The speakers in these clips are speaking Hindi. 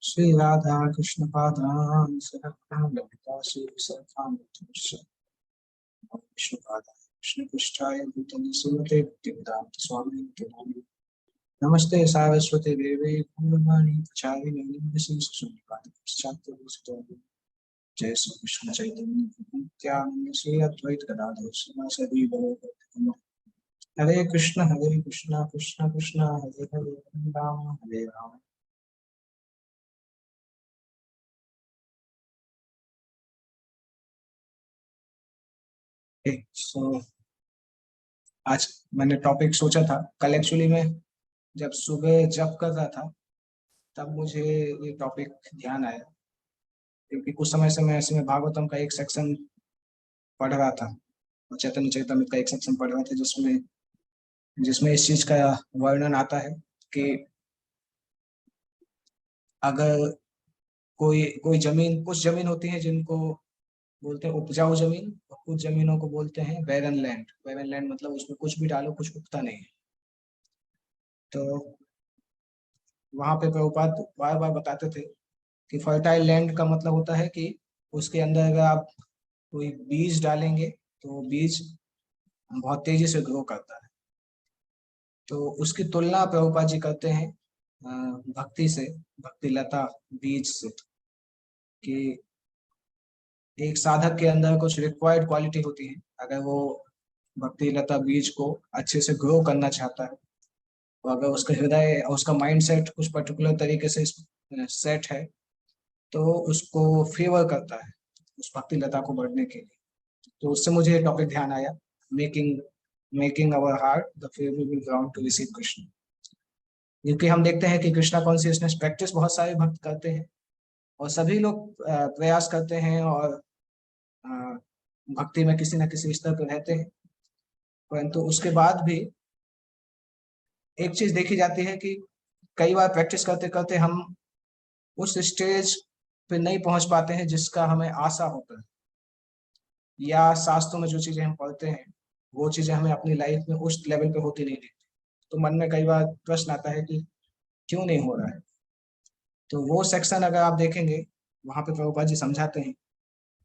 श्री राधा कृष्ण पादान सहगण ललिता श्री विशाखान्वितांश्च विष्णु पादान कृष्ण पृष्ठाय भूतले श्रीमते भक्तिवेदांत स्वामी नामिने। नमस्ते सारस्वती देवी गौरवाणी प्रचारिणे निर्विशेषशून्यवादी पश्चात्तरविशिष्टाय। जय श्री कृष्ण चैतन्य प्रभु नित्यानंद श्री अद्वैत गदाधर श्रीवासदि गौरभक्तकमल। हरे कृष्ण कृष्ण कृष्ण हरे हरे हरे राम। सो आज मैंने टॉपिक सोचा था, कल एक्चुअली मैं जब सुबह जब कर रहा था तब मुझे ये टॉपिक ध्यान आया, क्योंकि कुछ समय से मैं ऐसे में भागवतम का एक सेक्शन पढ़ रहा था और चैतन्य चैतन्य का एक सेक्शन पढ़ रहा था जिसमें जिसमें इस चीज का वर्णन आता है कि अगर कोई कोई जमीन, कुछ जमीन होती है जिनको बोलते हैं उपजाऊ जमीन, और कुछ जमीनों को बोलते हैं बैरन लैंड। बैरन लैंड मतलब उसमें कुछ भी डालो कुछ उगता नहीं है। तो वहां पे प्रभुपाद बार बार बताते थे कि फर्टाइल लैंड का मतलब होता है कि उसके अंदर अगर आप कोई बीज डालेंगे तो बीज बहुत तेजी से ग्रो करता है। तो उसकी तुलना प्रभुपाद जी करते हैं भक्ति से, भक्ति लता बीज से, कि एक साधक के अंदर कुछ रिक्वायर्ड क्वालिटी होती है। अगर वो भक्ति लता बीज को अच्छे से ग्रो करना चाहता है, तो अगर उसका हृदय और उसका माइंड सेट कुछ पर्टिकुलर तरीके से सेट है, तो उसको फेवर करता है उस भक्ति लता को बढ़ने के लिए। तो उससे मुझे टॉपिक ध्यान आया, making making our heart the favourable ground to receive Krishna. क्योंकि हम देखते हैं कि कृष्णा कॉन्शियसनेस प्रैक्टिस बहुत सारे भक्त करते हैं और सभी लोग प्रयास करते हैं और अ, भक्ति में किसी न किसी स्तर पर रहते हैं, परंतु उसके बाद भी एक चीज देखी जाती है कि कई बार प्रैक्टिस करते करते हम उस स्टेज पे नहीं पहुंच पाते हैं जिसका हमें आशा होता है, या शास्त्रों में जो चीजें हम पढ़ते हैं वो चीजें हमें अपनी लाइफ में उस लेवल पे होती नहीं दिखती। तो मन में कई बार प्रश्न आता है कि क्यों नहीं हो रहा है। तो वो सेक्शन अगर आप देखेंगे, वहां पे प्रभुपाद जी समझाते हैं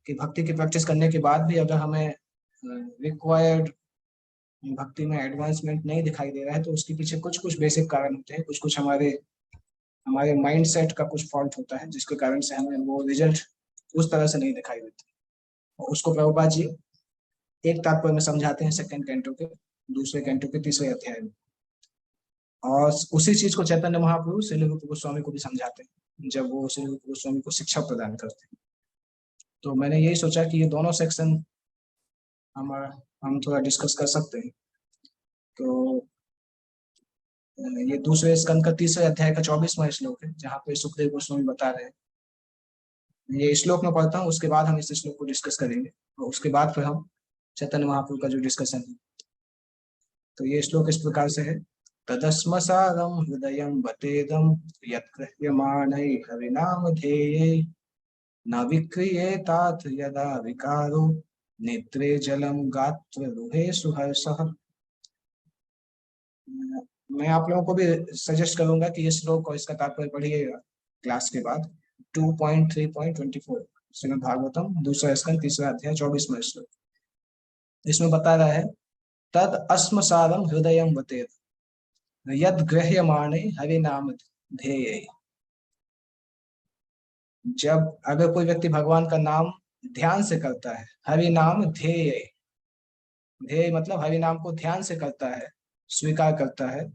कि भक्ति की प्रैक्टिस करने के बाद भी अगर हमें रिक्वायर्ड भक्ति में एडवांसमेंट नहीं दिखाई दे रहा है, तो उसके पीछे कुछ कुछ बेसिक कारण होते हैं, कुछ कुछ हमारे हमारे माइंड सेट का कुछ फॉल्ट होता है, जिसके कारण से हमें वो रिजल्ट उस तरह से नहीं दिखाई देते। और उसको प्रभुपाद जी एक तात्पर्य में समझाते हैं सेकंड कैंटो के दूसरे कैंटो के तीसरे अध्याय में। और उसी चीज को चैतन्य महाप्रभु श्री रूप गोस्वामी को भी समझाते हैं जब वो श्री रूप गोस्वामी को शिक्षा प्रदान करते हैं। तो मैंने यही सोचा कि ये दोनों सेक्शन हम हम थोड़ा डिस्कस कर सकते हैं। तो ये दूसरे स्कंद का तीसरे अध्याय का 24वां श्लोक है, जहाँ पे सुखदेव गोस्वामी बता रहे हैं। ये श्लोक में पढ़ता हूँ, उसके बाद हम इस श्लोक को डिस्कस करेंगे और उसके बाद फिर हम चैतन्य महाप्रभु का जो डिस्कशन है। तो ये श्लोक इस प्रकार से है। तदस्मसारं हृदयं बतेदं यत्कृह्यमाणैः हरिनामधेये न विक्रियेताथ यदा विकारो नेत्रे जलम गात्र रुहे सुहर्षः। मैं आप लोगों को भी सजेस्ट करूंगा कि ये श्लोक और इसका तात्पर्य पढ़िएगा क्लास के बाद। 2.3.24 श्रीमद् भागवतम दूसरा स्कंद तीसरा अध्याय 24वां श्लोक। इसमें बता रहा है तद अस्मसारम हृदय बतेद यद गृह्यमाणे हरि नाम ध्येय। जब अगर कोई व्यक्ति भगवान का नाम ध्यान से करता है, हरि नाम ध्येय, ध्येय मतलब हरि नाम को ध्यान से करता है, स्वीकार करता है,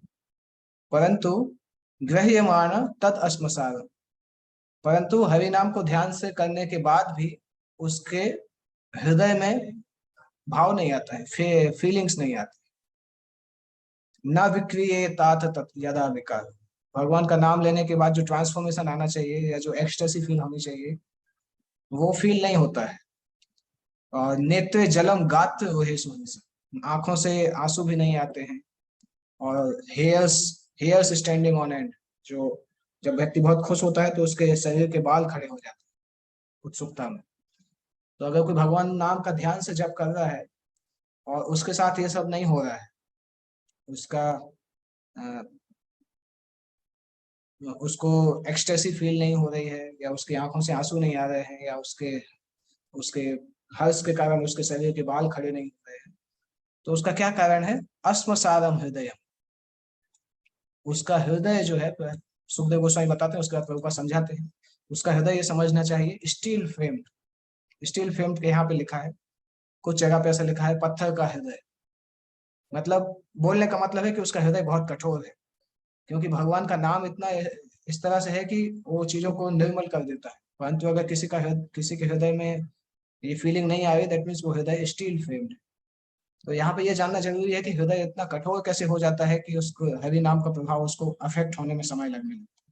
परंतु गृह्यमाण तद अस्मसार, परंतु हरि नाम को ध्यान से करने के बाद भी उसके हृदय में भाव नहीं आता है, फीलिंग्स नहीं आती। न विक्रिय तात तत् यदा विकार, भगवान का नाम लेने के बाद जो ट्रांसफॉर्मेशन आना चाहिए या जो एक्सटेसी फील होनी चाहिए वो फील नहीं होता है। और नेत्र जलम गात्र वहे सुहंस, आंखों से आंसू भी नहीं आते हैं। और hairs hairs standing on and, जो जब व्यक्ति बहुत खुश होता है तो उसके शरीर के बाल खड़े हो जाते हैं उत्सुकता में। तो अगर कोई भगवान नाम का ध्यान से जप कर रहा है और उसके साथ ये सब नहीं हो रहा है, उसका उसको एक्सटेसी फील नहीं हो रही है, या उसकी आंखों से आंसू नहीं आ रहे हैं, या उसके उसके हर्ष के कारण उसके शरीर के बाल खड़े नहीं हो रहे हैं, तो उसका क्या कारण है? अस्मसारम हृदय। उसका हृदय जो है, सुखदेव गोस्वामी बताते हैं, उसके बाद प्रभुपाद समझाते हैं, उसका हृदय ये समझना चाहिए स्टील फ्रेम्ड। स्टील फ्रेम्ड यहाँ पे लिखा है, कुछ जगह पे ऐसा लिखा है पत्थर का हृदय। मतलब बोलने का मतलब है कि उसका हृदय बहुत कठोर है, क्योंकि भगवान का नाम इतना इस तरह से है कि वो चीजों को निर्मल कर देता है। परंतु अगर किसी के हृदय में ये फीलिंग नहीं आ रही, दैट मीन्स वो हृदय स्टील फ्रेम्ड है। तो यहाँ पे ये जानना जरूरी है कि हृदय इतना कठोर कैसे हो जाता है कि उसको हरि नाम का प्रभाव उसको अफेक्ट होने में समय लगने लगता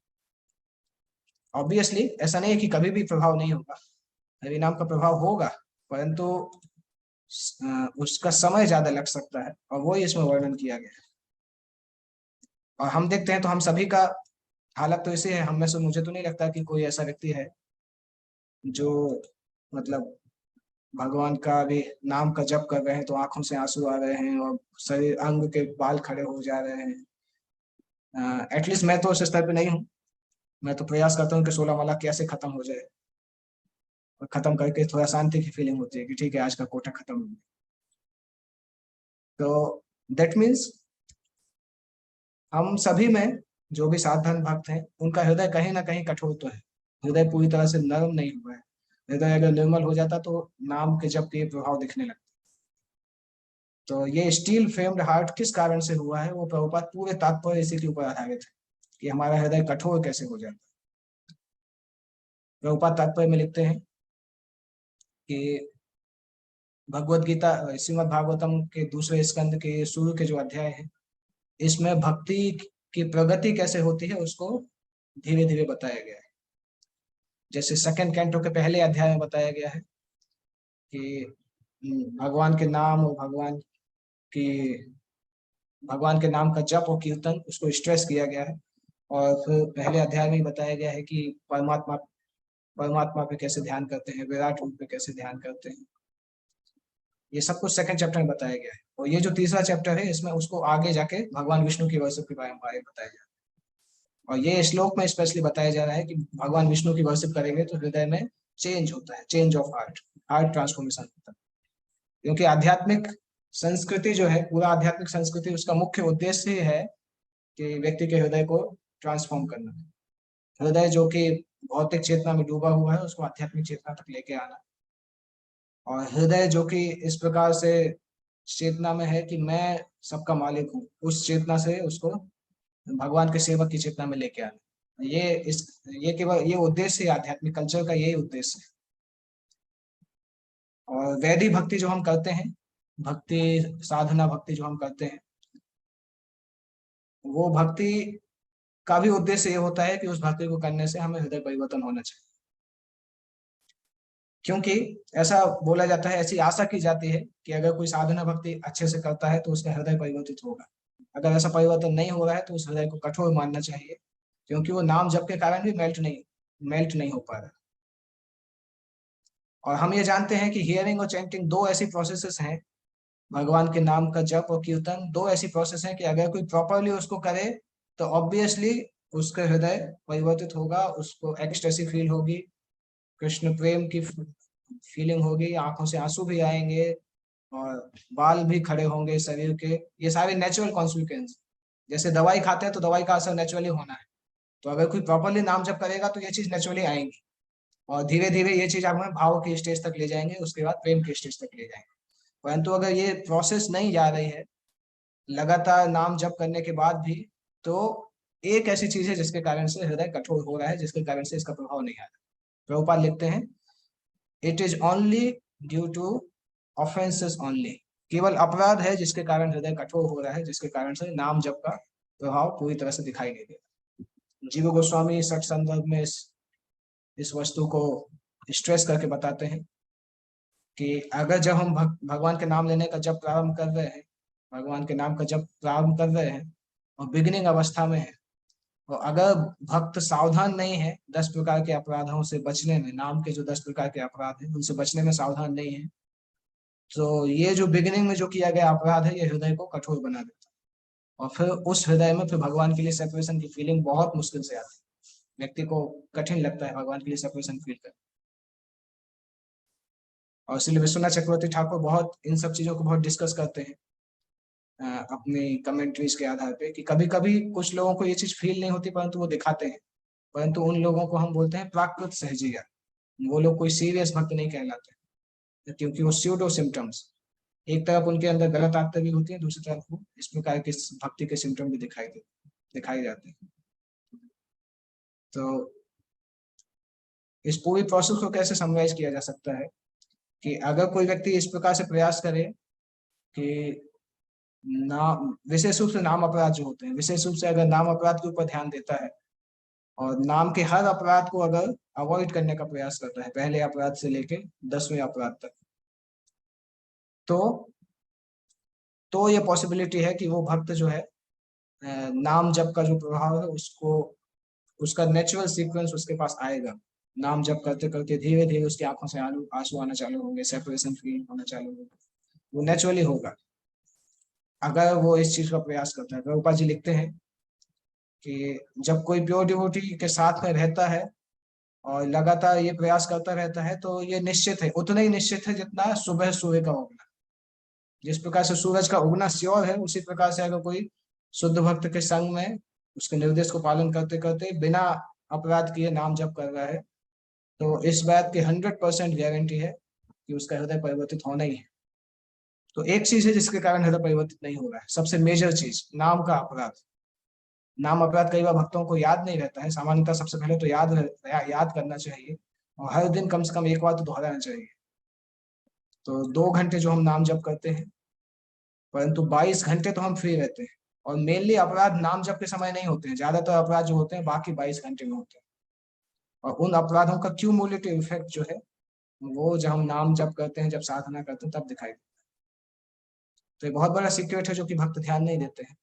है। ऑब्वियसली ऐसा नहीं है कि कभी भी प्रभाव नहीं होगा, हरि नाम का प्रभाव होगा, परंतु उसका समय ज्यादा लग सकता है, और वो ही इसमें वर्णन किया गया है। और हम देखते हैं तो हम सभी का हालत तो ऐसे है, हम में से मुझे तो नहीं लगता कि कोई ऐसा व्यक्ति है जो मतलब भगवान का भी नाम का जप कर रहे हैं तो आंखों से आंसू आ रहे हैं और शरीर अंग के बाल खड़े हो जा रहे हैं। एटलीस्ट मैं तो उस स्तर पे नहीं हूँ। मैं तो प्रयास करता हूँ कि 16 माला कैसे खत्म हो जाए, और खत्म करके थोड़ा शांति की फीलिंग होती है कि ठीक है आज का कोटा खत्म हो गया। तो दैट मीन्स हम सभी में जो भी साधन भक्त हैं उनका हृदय कहीं ना कहीं कठोर तो है, हृदय पूरी तरह से नरम नहीं हुआ है। हृदय अगर निर्मल हो जाता तो नाम के जप के प्रभाव दिखने लगता। तो ये स्टील फ्रेम्ड हार्ट किस कारण से हुआ है, वो प्रभुपाद पूरे तात्पर्य इसी के ऊपर आधारित है कि हमारा हृदय कठोर कैसे हो जाता है। प्रभुपाद तात्पर्य में लिखते हैं कि भगवत गीता श्रीमद् भागवतम के दूसरे स्कंद के शुरू के जो अध्याय है, इसमें भक्ति की प्रगति कैसे होती है उसको धीरे धीरे बताया गया है। जैसे सेकंड कैंटो के पहले अध्याय में बताया गया है कि भगवान के नाम और की भगवान के नाम का जप और कीर्तन उसको स्ट्रेस किया गया है। और फिर पहले अध्याय में ही बताया गया है कि परमात्मा परमात्मा पे कैसे ध्यान करते हैं, विराट रूप पे कैसे ध्यान करते हैं। ये सब कुछ सेकंड चैप्टर में बताया गया है। और ये जो तीसरा चैप्टर है इसमें उसको आगे जाके भगवान विष्णु की वर्षिप के बारे में बताया गया है। और ये श्लोक में स्पेशली बताया जा रहा है कि भगवान विष्णु की वर्शिप करेंगे तो हृदय में चेंज होता है, change of heart, heart transformation होता है। क्योंकि आध्यात्मिक संस्कृति जो है, पूरा आध्यात्मिक संस्कृति उसका मुख्य उद्देश्य ही है कि व्यक्ति के हृदय को ट्रांसफॉर्म करना। हृदय जो कि भौतिक चेतना में डूबा हुआ है उसको आध्यात्मिक चेतना तक लेके आना। और हृदय जो कि इस प्रकार से चेतना में है कि मैं सबका मालिक हूँ, उस चेतना से उसको भगवान के सेवक की चेतना में लेके आना। ये केवल ये उद्देश्य है, आध्यात्मिक कल्चर का यही उद्देश्य है। और वैदिक भक्ति जो हम करते हैं, भक्ति साधना भक्ति जो हम करते हैं, वो भक्ति का भी उद्देश्य ये होता है कि उस भक्ति को करने से हमें हृदय परिवर्तन होना चाहिए। क्योंकि ऐसा बोला जाता है, ऐसी आशा की जाती है कि अगर कोई साधना भक्ति अच्छे से करता है तो उसका हृदय परिवर्तित होगा। अगर ऐसा परिवर्तन नहीं हो रहा है तो उस हृदय को कठोर मानना चाहिए, क्योंकि वो नाम जप के कारण भी मेल्ट नहीं हो पा रहा। और हम ये जानते हैं कि हियरिंग और चैंटिंग दो ऐसी प्रोसेसेस हैं, भगवान के नाम का जप और कीर्तन दो ऐसी प्रोसेस हैं कि अगर कोई प्रॉपरली उसको करे तो ऑब्वियसली उसका हृदय परिवर्तित होगा, उसको एक्सटेसी फील होगी, कृष्ण प्रेम की फीलिंग होगी, आंखों से आंसू भी आएंगे और बाल भी खड़े होंगे शरीर के। ये सारे नेचुरल कॉन्सिक्वेंस, जैसे दवाई खाते हैं तो दवाई का असर नेचुरली होना है, तो अगर कोई प्रॉपरली नाम जप करेगा तो ये चीज नेचुरली आएंगी। और धीरे धीरे ये चीज हमें भाव की स्टेज तक ले जाएंगे, उसके बाद प्रेम की स्टेज तक ले जाएंगे। परंतु अगर ये प्रोसेस नहीं जा रही है लगातार नाम जप करने के बाद भी, तो एक ऐसी चीज है जिसके कारण से हृदय कठोर हो रहा है, जिसके कारण से इसका प्रभाव नहीं आ रहा। प्रभुपाद लिखते हैं, it is only due to offences only. केवल अपराध है जिसके कारण हृदय कठोर हो रहा है, जिसके कारण से नाम जप का प्रभाव पूरी तरह से दिखाई नहीं देता। जीव गोस्वामी सठ संदर्भ में इस वस्तु को स्ट्रेस करके बताते हैं कि अगर जब हम भगवान के नाम लेने का जब प्रारंभ कर रहे हैं, भगवान के नाम का जब प्रारंभ कर रहे हैं और बिगिनिंग अवस्था में है, तो अगर भक्त सावधान नहीं है 10 प्रकार के अपराधों से बचने में, नाम के जो 10 प्रकार के अपराध हैं उनसे बचने में सावधान नहीं है, तो ये जो बिगिनिंग में जो किया गया अपराध है ये हृदय को कठोर बना देता है। और फिर उस हृदय में फिर भगवान के लिए सेपरेशन की फीलिंग बहुत मुश्किल से आती है। व्यक्ति को कठिन लगता है भगवान के लिए सेपरेशन फील करना। और इसलिए विश्वनाथ चक्रवर्ती ठाकुर बहुत इन सब चीजों को बहुत डिस्कस करते हैं अपनी कमेंट्रीज के आधार पे, कि कभी कभी कुछ लोगों को ये चीज फील नहीं होती परंतु वो दिखाते हैं, परंतु उन लोगों को हम बोलते हैं प्राकृत सहजिया। वो लोग कोई सीरियस भक्त नहीं कहलाते, क्योंकि वो स्यूडो सिम्टम्स, एक तरफ उनके अंदर गलत आदतें भी होती है, दूसरी तरफ वो इस प्रकार के भक्ति के सिम्टम भी दिखाई जाते हैं। तो इस पूरी प्रोसेस को कैसे समराइज किया जा सकता है कि अगर कोई व्यक्ति इस प्रकार से प्रयास करे कि नाम, विशेष रूप से नाम अपराध जो होते हैं, विशेष रूप से अगर नाम अपराध के ऊपर ध्यान देता है और नाम के हर अपराध को अगर अवॉइड करने का प्रयास करता है, पहले अपराध से लेके 10वें अपराध तक, तो ये पॉसिबिलिटी है कि वो भक्त जो है नाम जप का जो प्रभाव है उसको, उसका नेचुरल सीक्वेंस उसके पास आएगा। नाम जप करते करते धीरे धीरे उसकी आंखों से आंसू आना चालू होंगे, सेपरेशन फील होना चालू होगा, वो नेचुरली होगा अगर वो इस चीज का प्रयास करता है। प्रभुपाद जी लिखते हैं कि जब कोई प्योर डिवोटी के साथ में रहता है और लगातार ये प्रयास करता रहता है तो ये निश्चित है, उतना ही निश्चित है जितना सुबह सूर्य का उगना। जिस प्रकार से सूरज का उगना श्योर है, उसी प्रकार से अगर कोई शुद्ध भक्त के संग में उसके निर्देश को पालन करते करते बिना अपराध किए नाम जप कर रहा है, तो इस बात की 100% गारंटी है कि उसका हृदय परिवर्तित होना ही है। तो एक चीज है जिसके कारण हृदय परिवर्तित नहीं हो रहा है, सबसे मेजर चीज नाम का अपराध। नाम अपराध कई बार भक्तों को याद नहीं रहता है, सामान्यतः सबसे पहले तो याद करना चाहिए और हर दिन कम से कम एक बार तो दोहराना चाहिए। तो 2 घंटे जो हम नाम जप करते हैं, परंतु 22 घंटे तो हम फ्री रहते हैं। और मेनली अपराध नाम जप के समय नहीं होते हैं, ज्यादातर अपराध जो होते हैं बाकी 22 घंटे में होते हैं। और उन अपराधों का क्यूमुलेटिव इफेक्ट जो है वो जब हम नाम जप करते हैं, जब साधना करते हैं, तब दिखाई देता है। तो ये बहुत बड़ा सीक्रेट है जो कि भक्त ध्यान नहीं देते हैं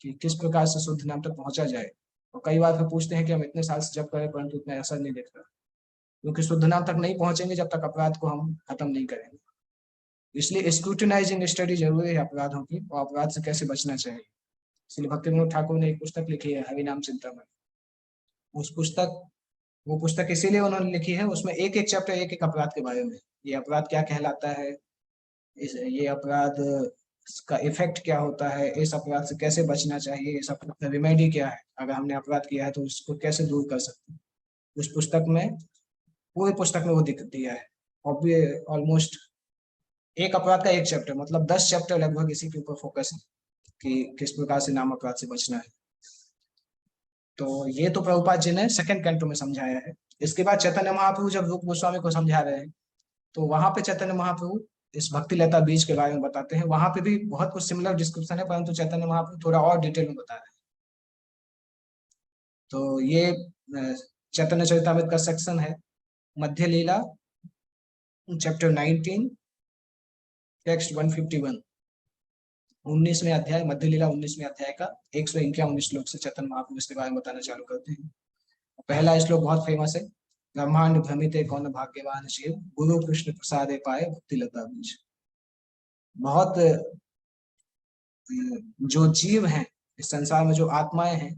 कि किस प्रकार से शुद्ध नाम तक पहुंचा जाए। और कई बार फिर पूछते हैं कि हम इतने साल से जप करें परंतु इतना असर नहीं दिख रहा, क्योंकि शुद्ध नाम तक नहीं पहुंचेंगे जब तक अपराध को हम खत्म नहीं करेंगे। इसलिए स्क्रूटिनाइजिंग स्टडी जरूरी है अपराधों की, और अपराध से कैसे बचना चाहिए। इसलिए भक्ति विनोद ठाकुर ने एक पुस्तक लिखी है हरिनाम चिंतामणि। वो पुस्तक इसीलिए उन्होंने लिखी है, उसमें एक एक चैप्टर एक एक अपराध के बारे में, ये अपराध क्या कहलाता है, ये अपराध का इफेक्ट क्या होता है, इस अपराध से कैसे बचना चाहिए, इस अपराध का रिमेडी क्या है, अगर हमने अपराध किया है तो उसको कैसे दूर कर सकते हैं। उस पुस्तक में, पूरी पुस्तक में वो दिख दिया है। और ऑलमोस्ट एक अपराध का एक चैप्टर, मतलब 10 चैप्टर लगभग इसी के ऊपर फोकस है कि किस प्रकार से नाम अपराध से बचना है। तो ये तो प्रभुपाद जी ने सेकंड कैंटो में समझाया है। इसके बाद चैतन्य महाप्रभु जब रूप गोस्वामी को समझा रहे हैं, तो वहां पे चैतन्य महाप्रभु इस भक्ति लता बीज के बारे में बताते हैं। वहां पे भी बहुत कुछ सिमिलर डिस्क्रिप्शन है, परंतु चैतन्य महाप्रभु थोड़ा और डिटेल में बता रहे हैं। तो ये चैतन्य चरितामृत का सेक्शन है, मध्य लीला चैप्टर 19 टेक्स्ट 151, 19वें अध्याय, मध्य लीला 19वें अध्याय का 151 श्लोक से चैतन्य महाप्रभु इसके बारे में बताना चालू करते हैं। पहला श्लोक बहुत फेमस है, ब्रह्मांड भ्रमिते कौन भाग्यवान शिव, गुरु कृष्ण प्रसादे पाए भक्ति लता बीज। बहुत जो जीव हैं इस संसार में, जो आत्माएं हैं,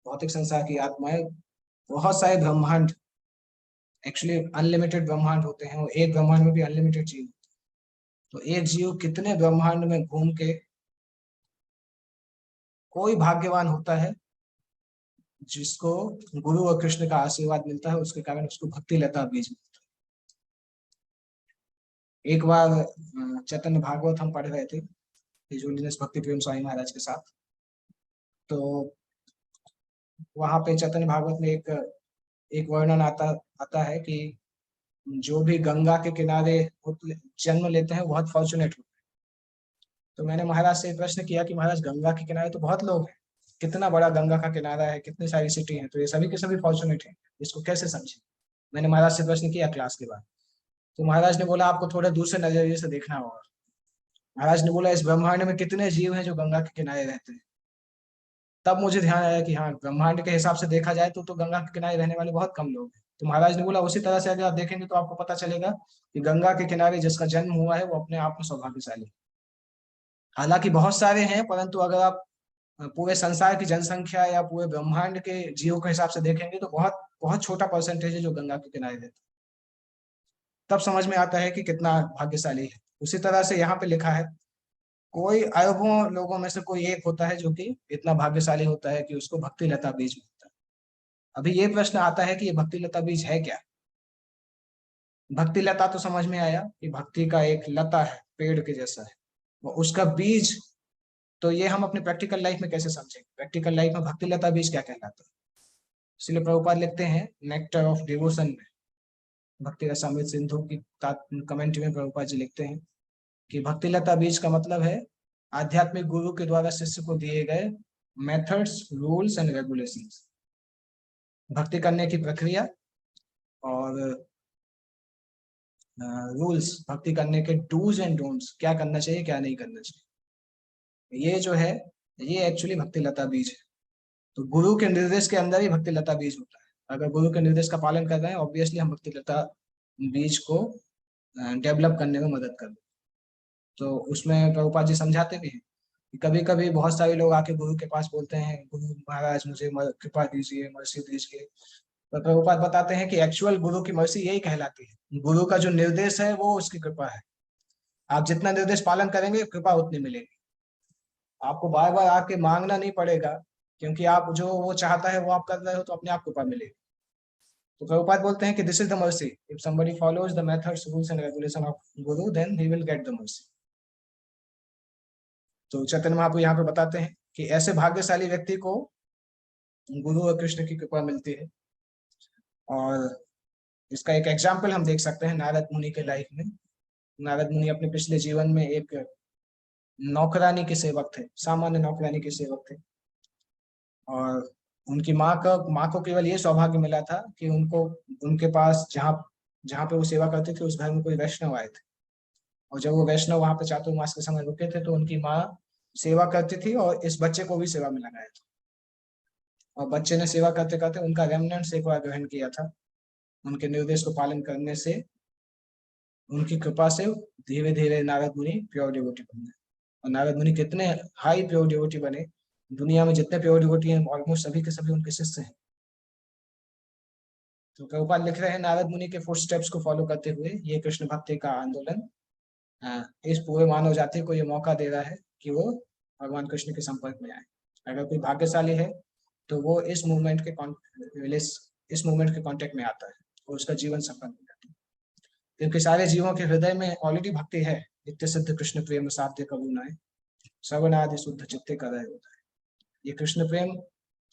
भौतिक संसार की आत्माएं, बहुत सारे ब्रह्मांड, एक्चुअली अनलिमिटेड ब्रह्मांड होते हैं, और एक ब्रह्मांड में भी अनलिमिटेड जीव। तो एक जीव कितने ब्रह्मांड में घूम के, कोई भाग्यवान होता है जिसको गुरु और कृष्ण का आशीर्वाद मिलता है, उसके कारण उसको भक्ति लता बीज मिलता है। एक बार चैतन्य भागवत हम पढ़ रहे थे भक्ति प्रेम स्वामी महाराज के साथ, तो वहां पे चैतन्य भागवत में एक वर्णन आता है कि जो भी गंगा के किनारे जन्म लेते हैं बहुत फॉर्चुनेट होते हैं। तो मैंने महाराज से प्रश्न किया कि महाराज गंगा के किनारे तो बहुत लोग हैं, कितना बड़ा गंगा का किनारा है, कितनी सारी सिटी है, तो ये सभी के सभी फॉर्चुनेट हैं, इसको कैसे समझे। मैंने महाराज से प्रश्न किया क्लास के बाद। तो महाराज ने बोला आपको थोड़ा दूसरे नजरिए से देखना होगा। महाराज ने बोला इस ब्रह्मांड में कितने जीव हैं जो गंगा के किनारे रहते हैं। तब मुझे ध्यान आया कि हाँ, ब्रह्मांड के हिसाब से देखा जाए तो गंगा के किनारे रहने वाले बहुत कम लोग हैं। तो महाराज ने बोला उसी तरह से अगर आप देखेंगे तो आपको पता चलेगा कि गंगा के किनारे जिसका जन्म हुआ है वो अपने आप में सौभाग्यशाली। हालांकि बहुत सारे हैं, परंतु अगर आप पूरे संसार की जनसंख्या या पूरे ब्रह्मांड के जीवों के हिसाब से देखेंगे तो बहुत बहुत छोटा परसेंटेज है जो गंगा के किनारे रहता है। तब समझ में आता है कि कितना भाग्यशाली है। उसी तरह से यहाँ पे लिखा है, कोई अरबों लोगों में से कोई एक होता है जो कि इतना भाग्यशाली होता है कि उसको भक्ति लता बीज मिलता है। अभी ये प्रश्न आता है कि ये भक्ति लता बीज है क्या। भक्ति लता तो समझ में आया कि भक्ति का एक लता है, पेड़ के जैसा है, वो उसका बीज। तो ये हम अपने प्रैक्टिकल लाइफ में कैसे समझेंगे, प्रैक्टिकल लाइफ में भक्ति लता बीज क्या कहलाता है। इसलिए प्रभुपाद लिखते हैं नेक्टर ऑफ डिवोशन में, भक्ति रसामृत सिंधु की कमेंट में प्रभुपाद जी लिखते हैं कि भक्ति लता बीज का मतलब है आध्यात्मिक गुरु के द्वारा शिष्य को दिए गए मेथड्स, रूल्स एंड रेगुलेशंस, भक्ति करने की प्रक्रिया और रूल्स, भक्ति करने के डूज एंड डोंट्स, क्या करना चाहिए क्या नहीं करना चाहिए। ये जो है ये एक्चुअली भक्ति लता बीज है। तो गुरु के निर्देश के अंदर ही भक्ति लता बीज होता है। अगर गुरु के निर्देश का पालन कर रहे हैं ऑब्वियसली हम भक्ति लता बीज को डेवलप करने में मदद कर रहे हैं। तो उसमें प्रभुपाद जी समझाते भी हैं कि कभी कभी बहुत सारे लोग आके गुरु के पास बोलते हैं, गुरु महाराज मुझे कृपा दीजिए, मर्सी दीजिए। तो प्रभुपाद बताते हैं कि एक्चुअल गुरु की मर्सी यही कहलाती है, गुरु का जो निर्देश है वो उसकी कृपा है। आप जितना निर्देश पालन करेंगे कृपा उतनी मिलेगी। आपको बार बार आके मांगना नहीं पड़ेगा, क्योंकि आप जो वो चाहता है वो आप कर रहे हो तो अपने आप कृपा मिलेगी। तो प्रभुपाद बोलते हैं कि this is the mercy, if somebody follows the methods, rules and regulation of guru then he will get the mercy. तो चैतन्य महाप्रभु यहाँ पे बताते हैं कि ऐसे भाग्यशाली व्यक्ति को गुरु और कृष्ण की कृपा मिलती है। और इसका एक एग्जाम्पल हम देख सकते हैं नारद मुनि के लाइफ में। नारद मुनि अपने पिछले जीवन में एक नौकरानी के सेवक थे, सामान्य नौकरानी के सेवक थे। और उनकी माँ को केवल ये सौभाग्य मिला था कि उनको उनके पास जहाँ जहाँ पे वो सेवा करते थे उस घर में कोई वैष्णव आए थे। और जब वो वैष्णव वहां पे चातुर्मास के समय रुके थे तो उनकी माँ सेवा करती थी और इस बच्चे को भी सेवा में लगाया था। और बच्चे ने सेवा करते करते उनका रेमनेंट्स एक बार ग्रहण किया था। उनके निर्देश को पालन करने से, उनकी कृपा से धीरे धीरे नारद मुनि प्योर डिवोटी बन गए। और नारद मुनि कितने हाई प्योर डिवोटी बने, दुनिया में जितने प्योर डिवोटी हैं ऑलमोस्ट सभी के सभी उनके शिष्य हैं। तो प्रभुपाद लिख रहे हैं नारद मुनि के फुटस्टेप्स को फॉलो करते हुए ये कृष्ण भक्ति का आंदोलन इस पूरे मानव जाति को ये मौका दे रहा है कि वो भगवान कृष्ण के संपर्क में आए। अगर कोई भाग्यशाली है तो वो इस मूवमेंट के कांटेक्ट में आता है और उसका जीवन सफल हो जाता है, क्योंकि सारे जीवों के हृदय में ऑलरेडी भक्ति है। नित्य सिद्ध कृष्ण प्रेम साध्य करुणाए, श्रवणादि शुद्ध चित्ते कराए होता है। ये कृष्ण प्रेम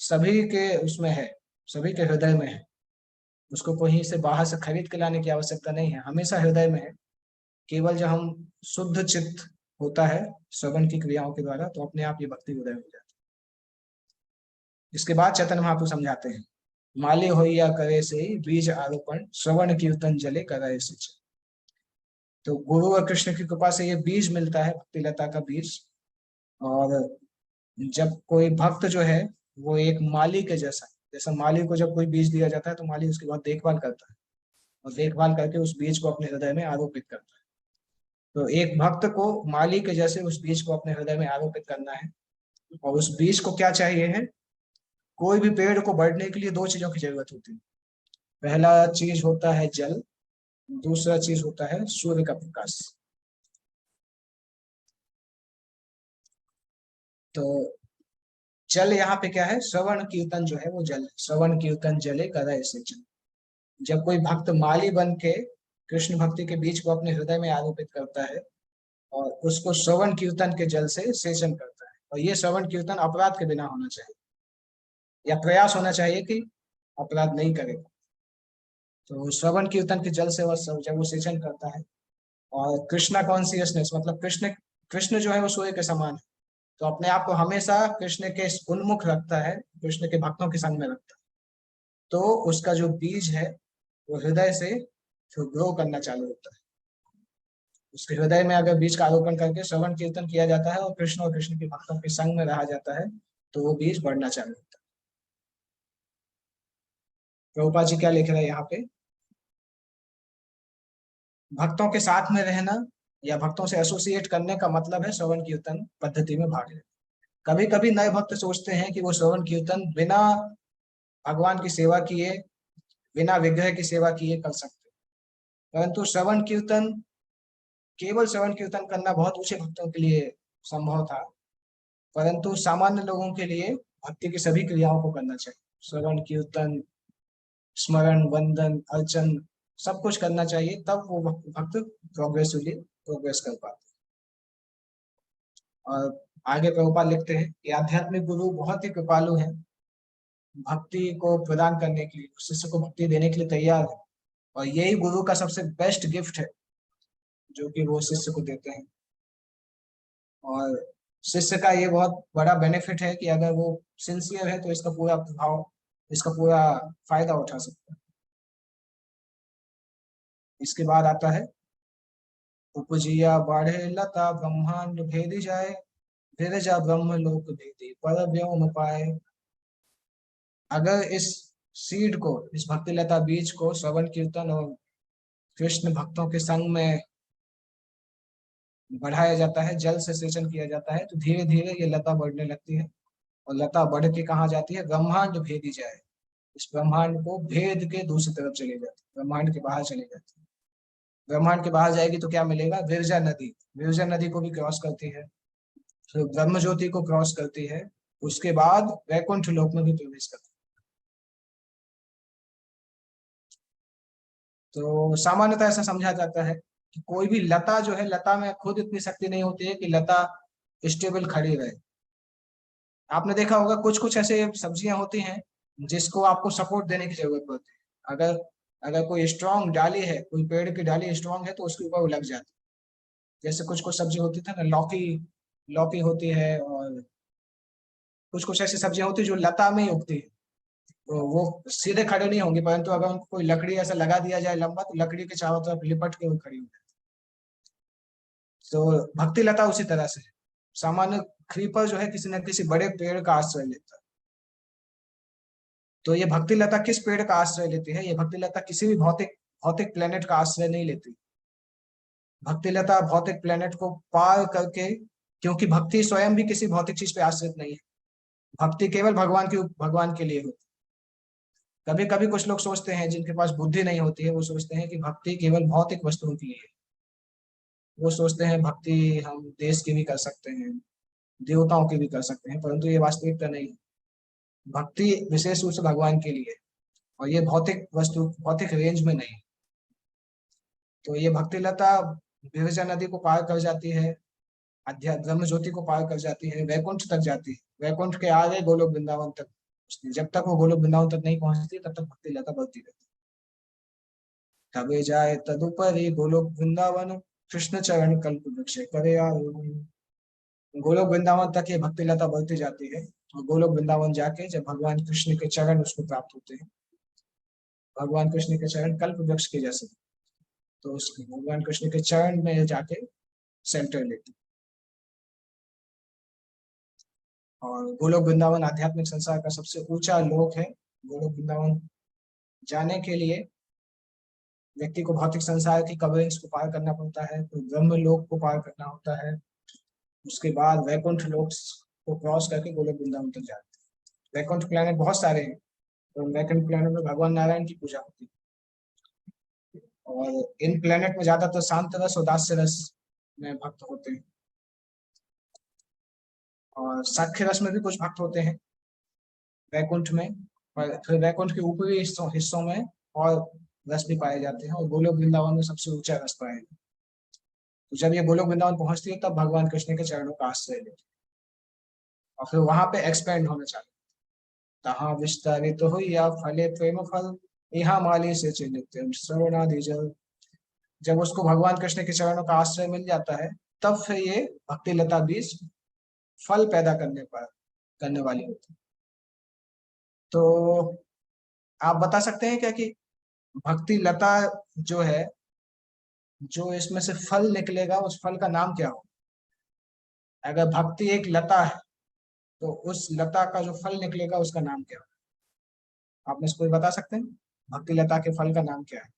सभी के उसमें है, सभी के हृदय में है। उसको कहीं से बाहर से खरीद के लाने की आवश्यकता नहीं है, हमेशा हृदय में है। केवल जब हम शुद्ध चित्त होता है श्रवण की क्रियाओं के द्वारा तो अपने आप ये भक्ति उदय हो जाती है। इसके बाद चैतन्य महाप्रभु समझाते हैं, माली होइया करे से बीज आरोपण, श्रवण कीर्तन जले करे सिंचन। तो गुरु और कृष्ण की कृपा से ये बीज मिलता है, भक्ति लता का बीज। और जब कोई भक्त जो है वो एक माली के जैसा, जैसा माली को जब कोई बीज दिया जाता है तो माली उसकी बहुत देखभाल करता है और देखभाल करके उस बीज को अपने हृदय में आरोपित करता है। तो एक भक्त को माली के जैसे उस बीज को अपने हृदय में आरोपित करना है। और उस बीज को क्या चाहिए है, कोई भी पेड़ को बढ़ने के लिए दो चीजों की जरूरत होती है। पहला चीज होता है जल, दूसरा चीज होता है सूर्य का प्रकाश। तो जल यहाँ पे क्या है, श्रवण कीर्तन जो है वो जल, श्रवण कीर्तन जले कदा सिंचन। जब कोई भक्त माली बन के कृष्ण भक्ति के बीज को अपने हृदय में आरोपित करता है और उसको श्रवण कीर्तन के जल से सेचन करता है। और ये श्रवण कीर्तन अपराध के बिना होना चाहिए, या प्रयास होना चाहिए कि अपराध नहीं करेगा। तो श्रवण कीर्तन के जल से वह जब वो सेचन करता है और कृष्णा कॉन्सियसनेस, मतलब कृष्ण कृष्ण जो है वो सूर्य के समान है, तो अपने आप को हमेशा कृष्ण के उन्मुख रखता है, कृष्ण के भक्तों के संग में रखता है। तो उसका जो बीज है वो हृदय से ग्रो करना चालू होता है। उसके हृदय में अगर बीज का आरोपण करके श्रवण कीर्तन किया जाता है और कृष्ण के भक्तों के संग में रहा जाता है तो वो बीज बढ़ना चालू होता है। प्रभुपाद जी क्या लिख रहे हैं यहाँ पे, भक्तों के साथ में रहना या भक्तों से एसोसिएट करने का मतलब है श्रवण कीर्तन पद्धति में भाग लेना। कभी कभी नए भक्त सोचते हैं कि वो श्रवण कीर्तन बिना भगवान की सेवा किए, बिना विग्रह की सेवा किए कर सकते, परंतु श्रवण कीर्तन, केवल श्रवण कीर्तन करना बहुत ऊंचे भक्तों के लिए संभव था, परंतु सामान्य लोगों के लिए भक्ति की सभी क्रियाओं को करना चाहिए। श्रवण कीर्तन, स्मरण, वंदन, अर्चन, सब कुछ करना चाहिए, तब वो भक्त प्रोग्रेसिवली प्रोग्रेस कर पाते। और आगे प्रभुपाद लिखते हैं कि आध्यात्मिक गुरु बहुत ही कृपालु हैं, भक्ति को प्रदान करने के लिए, शिष्य को भक्ति देने के लिए तैयार है, और यही गुरु का सबसे बेस्ट गिफ्ट है जो कि वो शिष्य को देते हैं। और शिष्य का ये बहुत बड़ा बेनिफिट है कि अगर वो सिंसियर है तो इसका पूरा प्रभाव, इसका पूरा फायदा उठा सकता है। इसके बाद आता है, उपजिया बाढ़े लता ब्रह्मांड भेदी जाए, फिर जा ब्रह्म लोक भेदी पर व्योम पाए। अगर इस सीड को, इस भक्ति लता बीज को श्रवण कीर्तन और कृष्ण भक्तों के संग में बढ़ाया जाता है, जल से सेचन किया जाता है, तो धीरे धीरे ये लता बढ़ने लगती है, और लता बढ़ के कहाँ जाती है, ब्रह्मांड भेदी जाए, इस ब्रह्मांड को भेद के दूसरी तरफ चली जाती है, ब्रह्मांड के बाहर चली जाती है। ब्रह्मांड के बाहर जाएगी तो क्या मिलेगा, विरजा नदी, विरजा नदी को भी क्रॉस करती है, फिर ब्रह्म ज्योति को क्रॉस करती है, उसके बाद वैकुंठ लोक में भी प्रवेश करती है। तो सामान्यतः ऐसा समझा जाता है कि कोई भी लता जो है, लता में खुद इतनी शक्ति नहीं होती है कि लता स्टेबल खड़ी रहे। आपने देखा होगा कुछ कुछ ऐसे सब्जियां होती हैं जिसको आपको सपोर्ट देने की जरूरत पड़ती है। अगर अगर कोई स्ट्रांग डाली है, कोई पेड़ की डाली स्ट्रांग है तो उसके ऊपर वो लग जाती है। जैसे कुछ कुछ सब्जी होती थी ना, लौकी, लौकी होती है, और कुछ कुछ ऐसी सब्जियां होती है जो लता में ही उगती है, तो वो सीधे खड़े नहीं होंगे, परंतु अगर उनको कोई लकड़ी ऐसा लगा दिया जाए लंबा, तो लकड़ी के चारों तरफ लिपट के वो खड़ी हो जाती है। तो भक्ति लता उसी तरह से है। सामान्य क्रीपर जो है किसी न किसी बड़े पेड़ का आश्रय लेता है, तो ये भक्ति लता किस पेड़ का आश्रय लेती है, ये भक्ति लता किसी भी भौतिक भौतिक प्लेनेट का आश्रय नहीं लेती। भक्ति लता भौतिक प्लेनेट को पार करके, क्योंकि भक्ति स्वयं भी किसी भौतिक चीज पे आश्रित नहीं है, भक्ति केवल भगवान के लिए होती है। कभी कभी कुछ लोग सोचते हैं, जिनके पास बुद्धि नहीं होती है, वो सोचते हैं कि भक्ति केवल भौतिक वस्तुओं के लिए है। वो सोचते हैं भक्ति हम देश की भी कर सकते हैं, देवताओं की भी कर सकते हैं, परंतु ये वास्तविकता नहीं है। भक्ति विशेष रूप से भगवान के लिए है, और ये भौतिक वस्तु, भौतिक रेंज में नहीं। तो ये भक्ति लता विरजा नदी को पार कर जाती है, अध्यात्म ब्रह्म ज्योति को पार कर जाती है, वैकुंठ तक जाती है, वैकुंठ के आगे गोलोक वृंदावन तक पहुंचती है। जब तक वो गोलोक वृंदावन तक नहीं पहुंचती तब तक भक्ति लता बढ़ती रहती है। तबे जाए तदुपरि गोलोक वृंदावन, कृष्ण चरण कल्प वृक्ष करे आरोहण। गोलोक वृंदावन तक ये भक्ति लता बढ़ती जाती है, और गोलोक वृंदावन जाके जब भगवान कृष्ण के चरण उसको प्राप्त होते हैं, भगवान कृष्ण के चरण कल्प वृक्ष के जैसे, तो उस भगवान कृष्ण के चरण में जाके सेंटर लेती है। और गोलोक वृंदावन आध्यात्मिक संसार का सबसे ऊंचा लोक है। गोलोक वृंदावन जाने के लिए व्यक्ति को भौतिक संसार की कवरिंग्स को पार करना पड़ता है, तो ब्रह्म लोक को पार करना होता है, उसके बाद वैकुंठ लोक को क्रॉस करके गोलोक वृंदावन तक जाते हैं। वैकुंठ प्लैनेट बहुत सारे हैं, तो वैकुंठ प्लैनेट में भगवान नारायण की पूजा होती है, और इन प्लैनेट में ज्यादातर शांत रस और दास्य रस में भक्त होते हैं, और साख्य रस में भी कुछ भक्त होते हैं वैकुंठ में, पर फिर वैकुंठ के ऊपरी हिस्सों में और रस भी पाए जाते हैं, और गोलोक वृंदावन में सबसे ऊंचा रस पाया जाता है। तो जब ये गोलोक वृंदावन पहुंचती है तब भगवान कृष्ण के चरणों का आश्रय लेती है, और फिर वहां पे एक्सपेंड होना चाहिए, तहाँ विस्तारित तो हुई या फले प्रेम फल, यहाँ माली से चिन्हित श्रवणादि जल। जब उसको भगवान कृष्ण के चरणों का आश्रय मिल जाता है, तब फिर ये भक्ति लता बीज फल पैदा करने वाली होती है। तो आप बता सकते हैं क्या कि भक्ति लता जो है, जो इसमें से फल निकलेगा, उस फल का नाम क्या हो? अगर भक्ति एक लता है, तो उस लता का जो फल निकलेगा उसका नाम क्या हो? आप में से कोई बता सकते हैं, भक्ति लता के फल का नाम क्या है?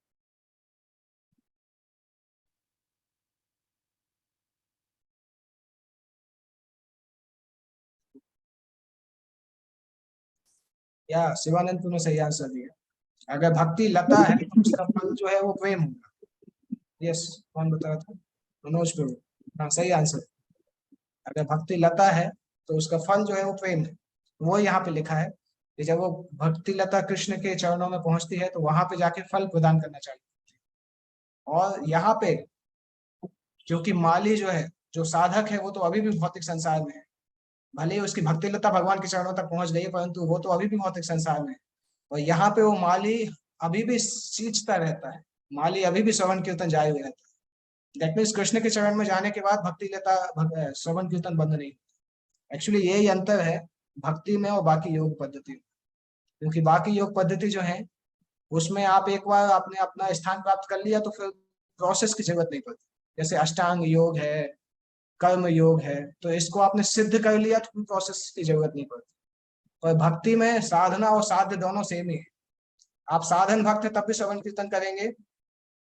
या शिवानंद तुमने सही आंसर दिया। अगर भक्ति लता है तो उसका फल जो है वो प्रेम होगा। यस, कौन बता रहा था? मनोज प्रभु। हाँ, सही आंसर। अगर भक्ति लता है तो उसका फल जो है वो प्रेम है। वो यहाँ पे लिखा है कि जब वो भक्ति लता कृष्ण के चरणों में पहुंचती है तो वहां पे जाके फल प्रदान करना चाहिए। और यहाँ पे क्योंकि माली जो है, जो साधक है, वो तो अभी भी भौतिक संसार में है। भले ही उसकी भक्ति लता भगवान के चरणों तक पहुंच गई है, परंतु वो तो अभी भी भौतिक संसार में है। और यहाँ पे वो माली अभी भी सींचता रहता है। माली अभी भी श्रवण कीर्तन जारी रहता है। दैट मीन्स कृष्ण के चरण में जाने के बाद भक्ति लता श्रवण कीर्तन बंद नहीं। एक्चुअली यही अंतर है भक्ति में और बाकी योग पद्धति में। क्योंकि बाकी योग पद्धति जो है उसमें आप एक बार आपने अपना स्थान प्राप्त कर लिया तो फिर प्रोसेस की जरूरत नहीं पड़ती। जैसे अष्टांग योग है, कर्म योग है, तो इसको आपने सिद्ध कर लिया तो प्रोसेस की जरूरत नहीं पड़ती। और भक्ति में साधना और साध्य दोनों सेम ही है। आप साधन भक्त है तब भी श्रवण कीर्तन करेंगे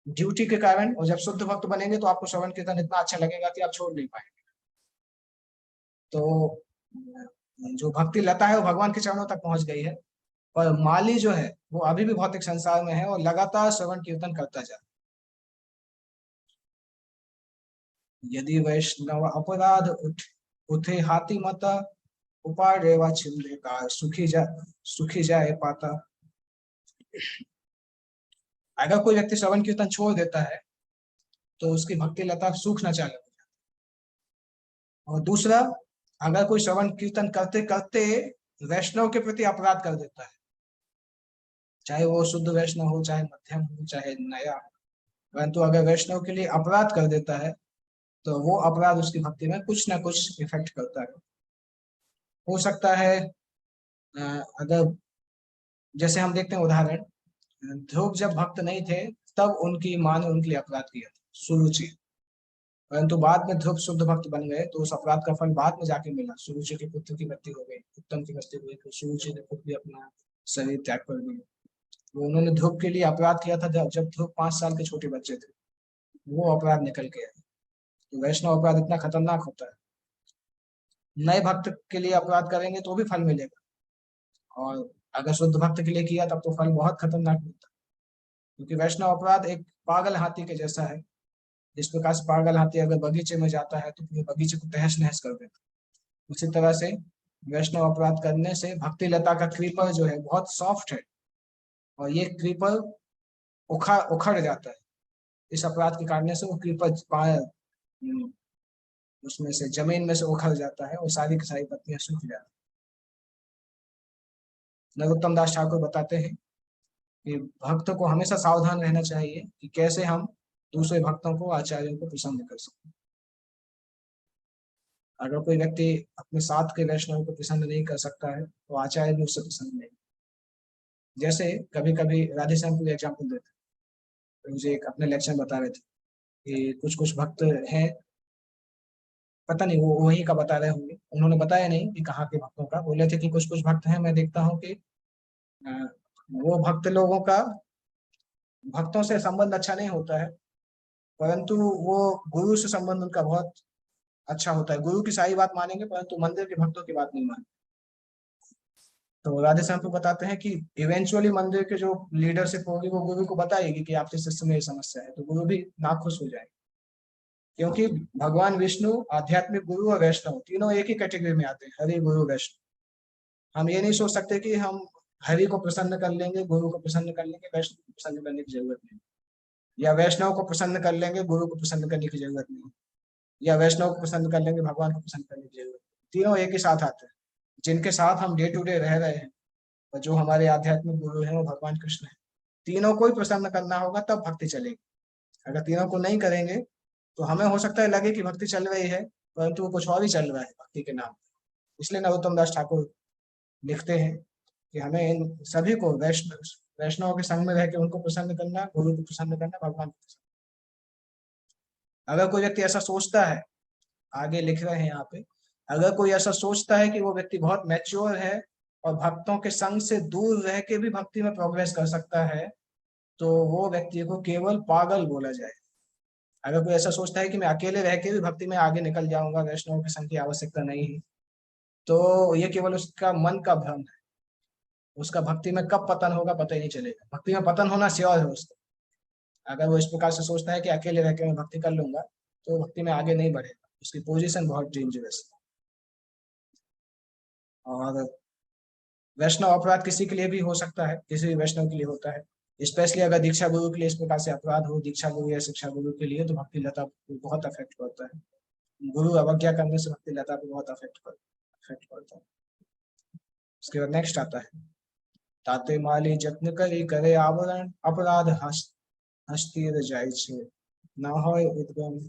ड्यूटी के कारण, और जब शुद्ध भक्त बनेंगे तो आपको श्रवण कीर्तन इतना अच्छा लगेगा कि आप छोड़ नहीं पाएंगे। तो जो भक्ति लता है वो भगवान के चरणों तक पहुंच गई है। और माली जो है वो अभी भी भौतिक संसार में है और लगातार श्रवण कीर्तन करता जा। यदि वैष्णव अपराध उठे हाथी मता, उपाय रेवा छिंदे का सुखी जाए पाता। अगर कोई व्यक्ति श्रवण कीर्तन छोड़ देता है तो उसकी भक्ति लता सूखना चालू हो जाती है। और दूसरा, अगर कोई श्रवण कीर्तन करते करते वैष्णव के प्रति अपराध कर देता है, चाहे वो शुद्ध वैष्णव हो, चाहे मध्यम हो, चाहे नया, परंतु अगर वैष्णव के लिए अपराध कर देता है तो वो अपराध उसकी भक्ति में कुछ ना कुछ इफेक्ट करता है। हो सकता है अगर जैसे हम देखते हैं उदाहरण, ध्रुव जब भक्त नहीं थे तब उनकी माँ ने उनके लिए अपराध किया था, सुरुचि। परंतु बाद में ध्रुव शुद्ध भक्त बन गए तो उस अपराध का फल बाद में जाके मिला। सुरुचि के पुत्र की मृत्यु हो गई, उत्तम की मृत्यु हुई, तो सुरुचि ने खुद भी अपना शरीर त्याग कर दिया। वो उन्होंने ध्रुव के लिए अपराध किया था जब ध्रुव 5 साल के छोटे बच्चे थे। वो अपराध निकल के आए। तो वैष्णव अपराध इतना खतरनाक होता है। नए भक्त के लिए अपराध करेंगे तो भी फल मिलेगा, और अगर शुद्ध भक्त के लिए किया तब तो फल बहुत खतरनाक मिलता है। क्योंकि वैष्णव अपराध एक पागल हाथी के जैसा है। जिस प्रकार से पागल हाथी अगर बगीचे में जाता है तो पूरे बगीचे को तहस नहस कर देता है, उसी तरह से वैष्णव अपराध करने से भक्ति लता का क्रीपर जो है बहुत सॉफ्ट है, और ये क्रीपर उखड़ उखड़ जाता है। इस अपराध के काटने से वो क्रीपर उसमें से जमीन में से उखड़ जाता है और सारी की सारी पत्तियां सूख जाती हैं। नरोत्तम दास ठाकुर बताते हैं कि भक्त को हमेशा सावधान रहना चाहिए कि कैसे हम दूसरे भक्तों को, आचार्यों को प्रसन्न कर सकते। अगर कोई व्यक्ति अपने साथ के वैष्णव को प्रसन्न नहीं कर सकता है तो आचार्य भी उससे प्रसन्न नहीं। जैसे कभी कभी राधे श्याम को एग्जाम्पल देते हैं, तो मुझे एक अपने लेक्चर बता रहे थे कि कुछ कुछ भक्त हैं, पता नहीं वो वहीं का बता रहे होंगे, उन्होंने बताया नहीं कि कहाँ के भक्तों का। बोले थे कि कुछ कुछ भक्त हैं, मैं देखता हूँ कि अ, वो भक्त लोगों का भक्तों से संबंध अच्छा नहीं होता है, परंतु वो गुरु से संबंध उनका बहुत अच्छा होता है। गुरु की सारी बात मानेंगे परंतु मंदिर के भक्तों की बात नहीं मानेंगे। तो राधे श्याम को बताते हैं कि इवेंचुअली मंदिर के जो लीडरशिप होगी वो गुरु को बताएगी कि आपके शिष्य में ये समस्या है, तो गुरु भी नाखुश हो जाएगा। क्योंकि भगवान विष्णु, आध्यात्मिक गुरु और वैष्णव तीनों एक ही कैटेगरी में आते हैं, हरि गुरु वैष्णव। हम ये नहीं सोच सकते कि हम हरि को प्रसन्न कर लेंगे, गुरु को प्रसन्न कर लेंगे, वैष्णव को प्रसन्न करने की जरूरत नहीं, या वैष्णव को प्रसन्न कर लेंगे, गुरु को प्रसन्न करने की जरूरत नहीं, या वैष्णव को पसंद कर लेंगे, भगवान को पसंद करने की जरूरत। तीनों एक ही साथ आते हैं, जिनके साथ हम डे टू डे रह रहे हैं, और जो हमारे आध्यात्मिक गुरु हैं वो भगवान कृष्ण है। तीनों को ही प्रसन्न करना होगा तब भक्ति चलेगी। अगर तीनों को नहीं करेंगे तो हमें हो सकता है लगे कि भक्ति चल रही है, परंतु वो कुछ और ही चल रहा है भक्ति के नाम पे। इसलिए नरोत्तम दास ठाकुर लिखते हैं कि हमें इन सभी को वैष्णव के संग में रह के उनको प्रसन्न करना, गुरु को प्रसन्न करना, भगवान को प्रसन्न। अगर कोई व्यक्ति ऐसा सोचता है, आगे लिख रहे हैं यहाँ पे, अगर कोई ऐसा सोचता है कि वो व्यक्ति बहुत मैच्योर है और भक्तों के संग से दूर रह के भी भक्ति में प्रोग्रेस कर सकता है, तो वो व्यक्ति को केवल पागल बोला जाए। अगर कोई ऐसा सोचता है कि मैं अकेले रह के भी भक्ति में आगे निकल जाऊंगा, वैष्णव के संग की आवश्यकता नहीं है, तो ये केवल उसका मन का भ्रम है। उसका भक्ति में कब पतन होगा पता ही नहीं चलेगा। भक्ति में पतन होना श्योर है उसका। अगर वो इस प्रकार से सोचता है कि अकेले रह के मैं भक्ति कर लूंगा, तो भक्ति में आगे नहीं बढ़ेगा, उसकी पोजीशन बहुत डेंजरस है। और वैष्णव अपराध किसी के लिए भी हो सकता है, किसी भी वैष्णव के लिए होता है। स्पेशली अगर दीक्षा गुरु के लिए इस प्रकार से अपराध हो, दीक्षा गुरु या शिक्षा गुरु के लिए, तो भक्ति लता को बहुत अफेक्ट करता है। गुरु अवज्ञा करने से भक्ति लता को बहुत अफेक्ट करता है। उसके बाद नेक्स्ट आता है, ताते माली जत्न करी करे आवरण अपराध हस्ती जाय छे ना होय उद्गम।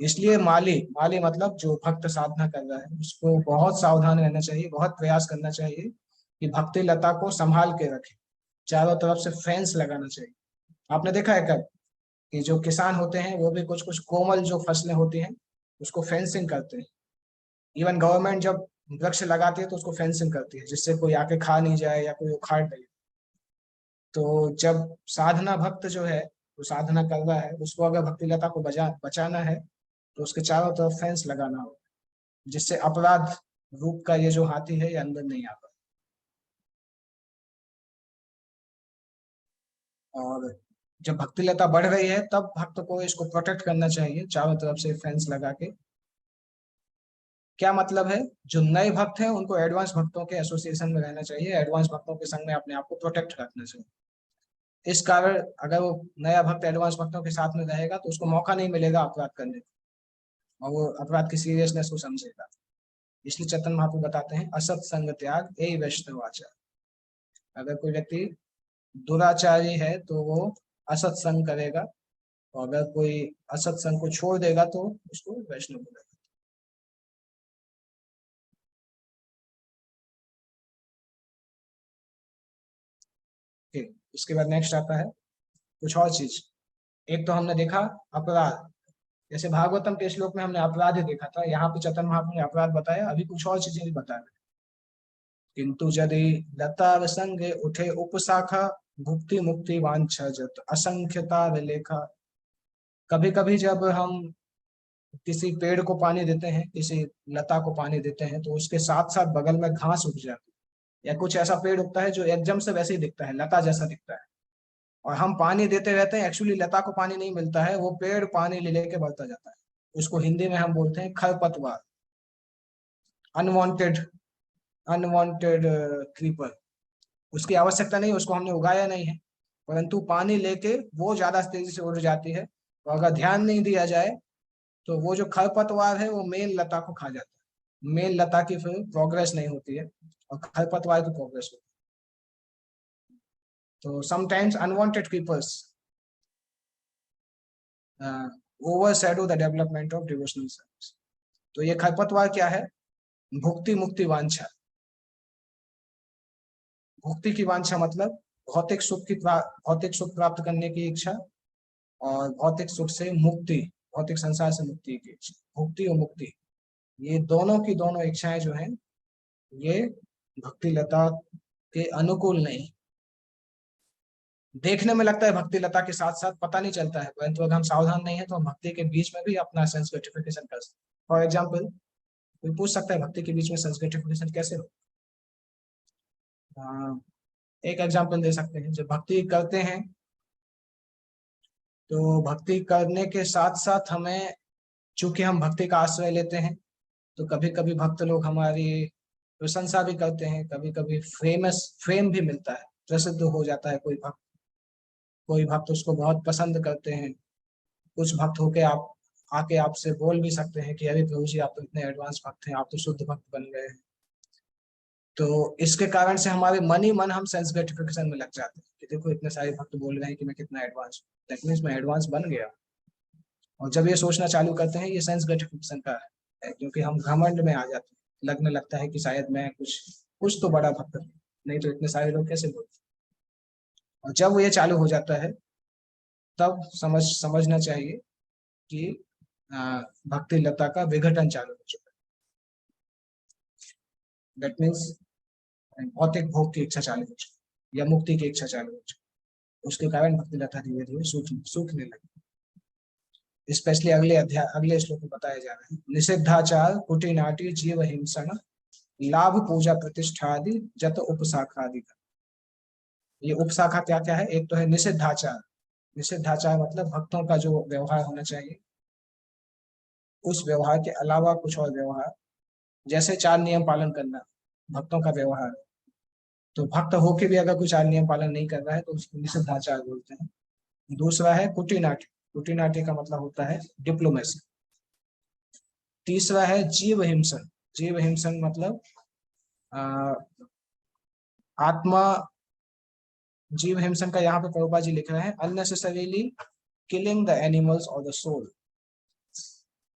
इसलिए माली, माली मतलब जो भक्त साधना कर रहा है, उसको बहुत सावधान रहना चाहिए, बहुत प्रयास करना चाहिए कि भक्ति लता को संभाल के रखे, चारों तरफ से फेंस लगाना चाहिए। आपने देखा है कब कि जो किसान होते हैं वो भी कुछ कुछ कोमल जो फसलें होती हैं उसको फेंसिंग करते हैं। इवन गवर्नमेंट जब वृक्ष लगाती है तो उसको फेंसिंग करती है, जिससे कोई आके खा नहीं जाए या कोई उखाड़ नहीं। तो जब साधना भक्त जो है, वो साधना कर रहा है, उसको अगर भक्ति लता को बचाना है, तो उसके चारों तरफ फेंस लगाना होगा, जिससे अपराध रूप का ये जो हाथी है ये अंदर नहीं आता। और जब भक्ति लता बढ़ रही है तब भक्त को इसको प्रोटेक्ट करना चाहिए, चारों तरफ से फेंस लगा के। क्या मतलब है, जो नए भक्त हैं उनको एडवांस भक्तों के एसोसिएशन में रहना चाहिए, एडवांस भक्तों के संग में अपने आप को प्रोटेक्ट रखना चाहिए। इस कारण अगर वो नया भक्त एडवांस भक्तों के साथ में रहेगा तो उसको मौका नहीं मिलेगा अपराध करने का, और वो अपराध की सीरियसनेस को समझेगा। इसलिए चैतन्य महाप्रभु बताते हैं, असत संग त्याग ए वैष्णवाचार। अगर कोई व्यक्ति दुराचारी है तो वो असत संग करेगा, और अगर कोई असत संग को छोड़ देगा तो उसको वैष्णव बोलेगा। ठीक, उसके बाद नेक्स्ट आता है कुछ और चीज। एक तो हमने देखा अपराध, जैसे भागवतम के श्लोक में हमने अपराध ही देखा था, यहाँ पे चैतन्य महाप्रभु ने अपराध बताया, अभी कुछ और चीजें भी बता रहे। किंतु यदि लता संगे उठे उपशाखा भुक्ति मुक्ति वांछा जत असंख्यता विलेखा। कभी कभी जब हम किसी पेड़ को पानी देते हैं, किसी लता को पानी देते हैं, तो उसके साथ साथ बगल में घास उग जाती है, या कुछ ऐसा पेड़ उगता है जो एकदम से वैसे ही दिखता है, लता जैसा दिखता है, और हम पानी देते रहते हैं, एक्चुअली लता को पानी नहीं मिलता है, वो पेड़ पानी ले लेके बढ़ता जाता है। उसको हिंदी में हम बोलते हैं खरपतवार, अनवांटेड अनवांटेड क्रीपर। उसकी आवश्यकता नहीं, उसको हमने उगाया नहीं है, परंतु पानी लेके वो ज्यादा तेजी से उड़ जाती है, तो अगर ध्यान नहीं दिया जाए तो वो जो खरपतवार है वो मेन लता को खा जाता है, मेन लता की फिर प्रोग्रेस नहीं होती है और खरपतवार की प्रोग्रेस होती है। तो sometimes unwanted creepers over shadow the development of devotional service. तो ये खरपतवार क्या है, भुक्ति मुक्ति वांछा। भुक्ति की वांछा मतलब भौतिक सुख प्राप्त करने की इच्छा, और भौतिक सुख से मुक्ति, भौतिक संसार से मुक्ति की इच्छा। भुक्ति और मुक्ति, ये दोनों की दोनों इच्छाएं जो हैं, ये भक्ति लता के अनुकूल नहीं। देखने में लगता है भक्ति लता के साथ साथ, पता नहीं चलता है, परंतु अगर हम सावधान नहीं है तो हम भक्ति के बीच में भी अपना सेंस ग्रेटिफिकेशन कर सकते हैं। फॉर एग्जाम्पल, कोई पूछ सकता है भक्ति के बीच में सेंस ग्रेटिफिकेशन कैसे हो। एक एग्जाम्पल दे सकते हैं, जब भक्ति करते हैं तो भक्ति करने के साथ साथ हमें, चूंकि हम भक्ति का आश्रय लेते हैं, तो कभी कभी भक्त लोग हमारी प्रशंसा भी करते हैं, कभी कभी फेम भी मिलता है, प्रसिद्ध हो जाता है कोई भक्त उसको बहुत पसंद करते हैं। कुछ भक्त होके आप आके आपसे बोल भी सकते हैं कि अरे प्रभु जी आप तो इतने एडवांस भक्त हैं, आप तो शुद्ध भक्त बन गए हैं। तो इसके कारण से हमारे मन ही मन हम सेंस ग्रेटिफिकेशन में लग जाते हैं कि देखो इतने सारे भक्त बोल रहे हैं कि मैं कितना एडवांस, दैट मीन्स मैं एडवांस बन गया। और जब ये सोचना चालू करते हैं, ये सेंस ग्रेटिफिकेशन का है, क्योंकि हम घमंड में आ जाते हैं, लगने लगता है कि शायद मैं कुछ कुछ तो बड़ा भक्त हूँ, नहीं तो इतने सारे लोग कैसे बोलते। और जब वो ये चालू हो जाता है तब समझना चाहिए कि भक्ति लता का विघटन चालू हो चुका है। दैट मीन्स भौतिक भोग की इच्छा चालू हो चुकी, या मुक्ति की इच्छा चालू हो चुकी, उसके कारण भक्ति लता धीरे धीरे सूखने लगी। स्पेशली अगले श्लोक में बताया जा रहा है, निषिद्धाचार कुटिनाटी जीव हिंसन लाभ पूजा प्रतिष्ठा आदि जत उपशाखा आदि का। ये उपशाखा क्या क्या है? एक तो है निषिद्धाचार। निषिद्धाचार मतलब भक्तों का जो व्यवहार होना चाहिए, उस व्यवहार के अलावा कुछ और व्यवहार, जैसे 4 नियम पालन करना भक्तों का व्यवहार। तो भक्त होके भी अगर कोई 4 नियम पालन नहीं कर रहा है तो उसको निषिद्धाचार बोलते हैं। दूसरा है कुटिनाटी। कुटिनाटी का मतलब होता है डिप्लोमेसी। तीसरा है जीव हिंसन। जीव हिंसन मतलब आ, आत्मा। जीव हिंसन का यहाँ पे प्रभुपाद जी लिख रहे हैं अननेसेसरीली किलिंग द एनिमल्स और द सोल।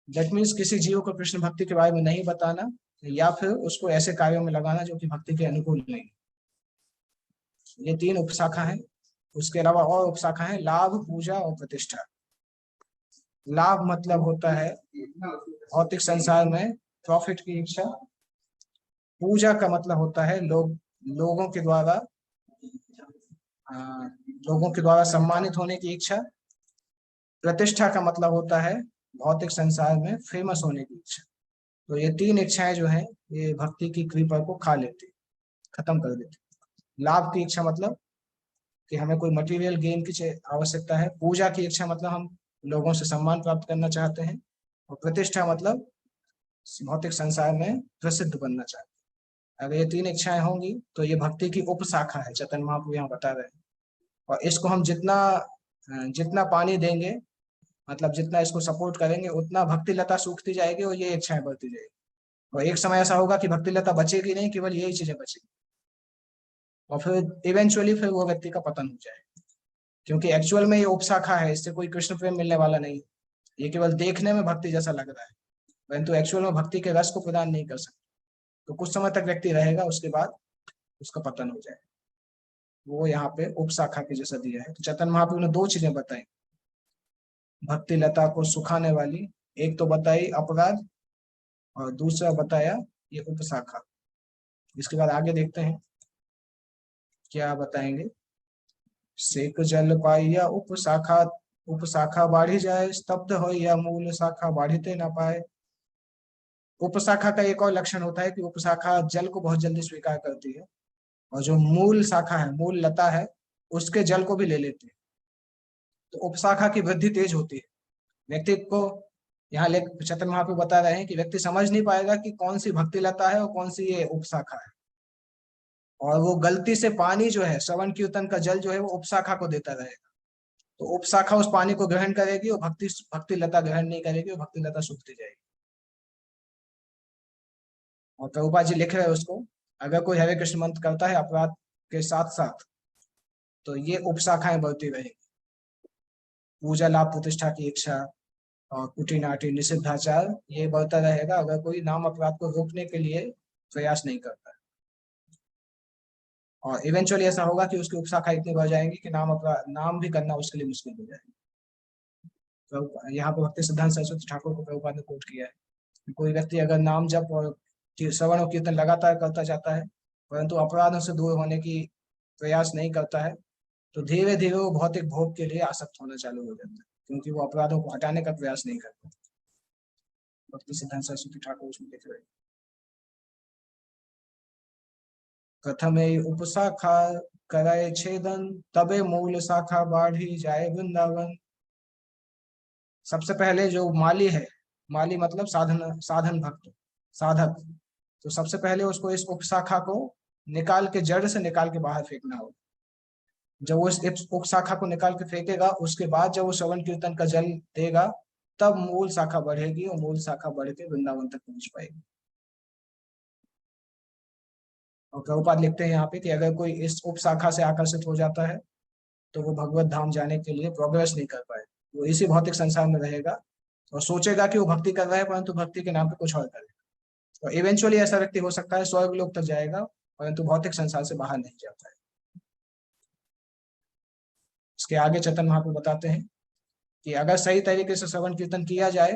दैट मीन्स किसी जीव को कृष्ण भक्ति के बारे में नहीं बताना, या फिर उसको ऐसे कार्यों में लगाना जो कि भक्ति के अनुकूल नहीं। ये 3 उपशाखा है। उसके अलावा और उपशाखा है लाभ, पूजा और प्रतिष्ठा। लाभ मतलब होता है भौतिक संसार में प्रॉफिट की इच्छा। पूजा का मतलब होता है लोगों के द्वारा अ, लोगों के द्वारा सम्मानित होने की इच्छा। प्रतिष्ठा का मतलब होता है भौतिक संसार में फेमस होने की इच्छा। तो ये 3 इच्छाएं जो हैं ये भक्ति की कृपा को खा लेती, खत्म कर देती। लाभ की इच्छा मतलब कि हमें कोई मटेरियल गेन की आवश्यकता है। पूजा की इच्छा मतलब हम लोगों से सम्मान प्राप्त करना चाहते हैं। और प्रतिष्ठा मतलब भौतिक संसार में प्रसिद्ध बनना चाहते हैं। अगर ये 3 इच्छाएं होंगी तो ये भक्ति की उपशाखा है, चैतन्य महाप्रभु यहाँ बता रहे हैं। और इसको हम जितना जितना पानी देंगे, मतलब जितना इसको सपोर्ट करेंगे, उतना भक्ति लता सूखती जाएगी और ये इच्छाएं बढ़ती जाएगी। और एक समय ऐसा होगा कि भक्ति लता बचेगी नहीं, केवल यही चीजें बचेगी। और फिर इवेंचुअली फिर वो व्यक्ति का पतन हो जाएगा, क्योंकि एक्चुअल में ये उपशाखा है, इससे कोई कृष्ण प्रेम मिलने वाला नहीं। ये केवल देखने में भक्ति जैसा लग रहा है, परंतु एक्चुअल में भक्ति के रस को प्रदान नहीं कर सकता। तो कुछ समय तक व्यक्ति रहेगा, उसके बाद उसका पतन हो जाएगा। वो यहाँ पे उपशाखा के जैसा दिया है। तो चैतन्य महाप्रभु ने 2 चीजें बताई भक्ति लता को सुखाने वाली। एक तो बताई अपराध, और दूसरा बताया ये उपशाखा। इसके बाद आगे देखते हैं क्या बताएंगे। सेक जल पाइया उपशाखा, उपशाखा बाढ़ी जाए, स्तब्ध हो या मूल शाखा बाढ़ते ना पाए। उपशाखा का एक और लक्षण होता है कि उपशाखा जल को बहुत जल्दी स्वीकार करती है, और जो मूल शाखा है, मूल लता है, उसके जल को भी ले लेती है। तो उपशाखा की वृद्धि तेज होती है। व्यक्ति को यहाँ लेख चैतन्य महाप्रभु बता रहे हैं कि व्यक्ति समझ नहीं पाएगा कि कौन सी भक्ति लता है और कौन सी ये उपशाखा है। और वो गलती से पानी जो है, श्रवण कीर्तन का जल जो है, वो उपशाखा को देता रहेगा। तो उपशाखा उस पानी को ग्रहण करेगी और भक्ति भक्ति लता ग्रहण नहीं करेगी, और भक्ति लता सूखती जाएगी। और प्रभुपाद जी लिख रहे हैं उसको, अगर कोई हरे कृष्ण मंत्र करता है अपराध के साथ साथ, तो ये उपशाखाएं बढ़ती रहेगी। पूजा, लाभ, प्रतिष्ठा की इच्छा और कुटिनाटी, निषिद्धाचार, ये बढ़ता रहेगा अगर कोई नाम अपराध को रोकने के लिए प्रयास नहीं करता है। और इवेंचुअली ऐसा होगा कि उसकी उपशाखा इतनी बढ़ जाएंगी कि नाम अपराध, नाम भी करना उसके लिए मुश्किल हो जाएगा। तो यहाँ पर भक्ति सिद्धांत सरस्वती ठाकुर को प्रभुपाद ने कोट किया है। कोई व्यक्ति अगर नाम जप और श्रवण और कीर्तन लगातार करता जाता है, परंतु अपराधों से दूर होने की प्रयास नहीं करता है, तो धीरे धीरे वो भौतिक भोग के लिए आसक्त होना चालू हो जाता है, क्योंकि वो अपराधों को हटाने का प्रयास नहीं करता। भक्ति सिद्धांत सरस्वती ठाकुर उसमें लिख रहे। प्रथमे उपशाखा कराए छेदन, तबे मूल शाखा बाढ़ी जाए वृंदावन। सबसे पहले जो माली है, माली मतलब साधन, साधन भक्त, साधक, तो सबसे पहले उसको इस उपशाखा को निकाल के, जड़ से निकाल के बाहर फेंकना होगा। जब वो इस उपशाखा को निकाल के फेंकेगा, उसके बाद जब वो श्रवण कीर्तन का जल देगा, तब मूल शाखा बढ़ेगी, और मूल शाखा बढ़ के वृंदावन तक पहुंच पाएगी। और प्रभुपाद लिखते हैं यहाँ पे कि अगर कोई इस उपशाखा से आकर्षित हो जाता है, तो वो भगवत धाम जाने के लिए प्रोग्रेस नहीं कर पाए, वो इसी भौतिक संसार में रहेगा और सोचेगा कि वो भक्ति कर रहा है, परंतु भक्ति के नाम पे कुछ और करेगा। और इवेंचुअली ऐसा व्यक्ति हो सकता है स्वर्ग लोक तक जाएगा, परंतु भौतिक संसार से बाहर नहीं जाता है। इसके आगे चैतन्य महाप्रभु बताते हैं कि अगर सही तरीके से श्रवण कीर्तन किया जाए,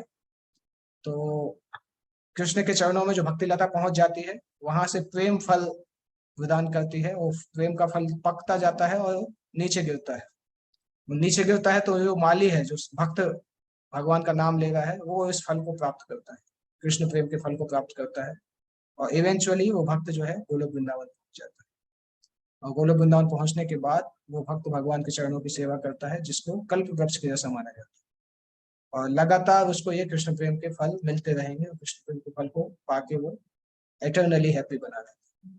तो कृष्ण के चरणों में जो भक्ति लता पहुंच जाती है, वहां से प्रेम फल प्रदान करती है, और प्रेम का फल पकता जाता है और नीचे गिरता है। नीचे गिरता है तो जो माली है, जो भक्त भगवान का नाम ले रहा है, वो इस फल को प्राप्त करता है, कृष्ण प्रेम के फल को प्राप्त करता है, और इवेंचुअली वो भक्त जो है गोलोक वृंदावन पहुंच जाता है। और गोलोक वृंदावन पहुंचने के बाद वो भक्त भगवान के चरणों की सेवा करता है, जिसको कल्प वृक्ष के जैसा माना जाता है, और लगातार उसको ये कृष्ण प्रेम के फल मिलते रहेंगे, और कृष्ण प्रेम के फल को पाके वो एटर्नली हैप्पी बना रहता है।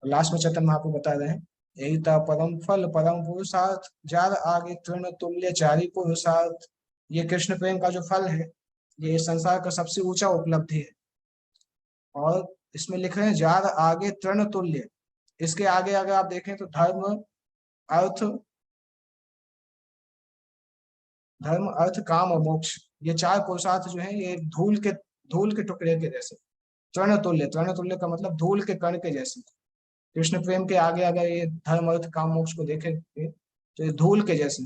और लास्ट में चैतन्य महाप्रभु बता रहे हैं, यही था परम फल परम पुरुषार्थ, जार आगे तृण तुल्य चारि पुरुषार्थ। ये कृष्ण प्रेम का जो फल है, ये इस संसार का सबसे ऊंचा उपलब्धि है। और इसमें लिख रहे हैं जार आगे तृण तुल्य, इसके आगे अगर आप देखें तो धर्म अर्थ काम और मोक्ष, ये चार पुरुषार्थ जो है ये धूल के टुकड़े के जैसे। तृण तुल्य का मतलब धूल के कण के जैसे। कृष्ण प्रेम के आगे अगर ये धर्म अर्थ काम मोक्ष को देखेंगे तो ये धूल के जैसे,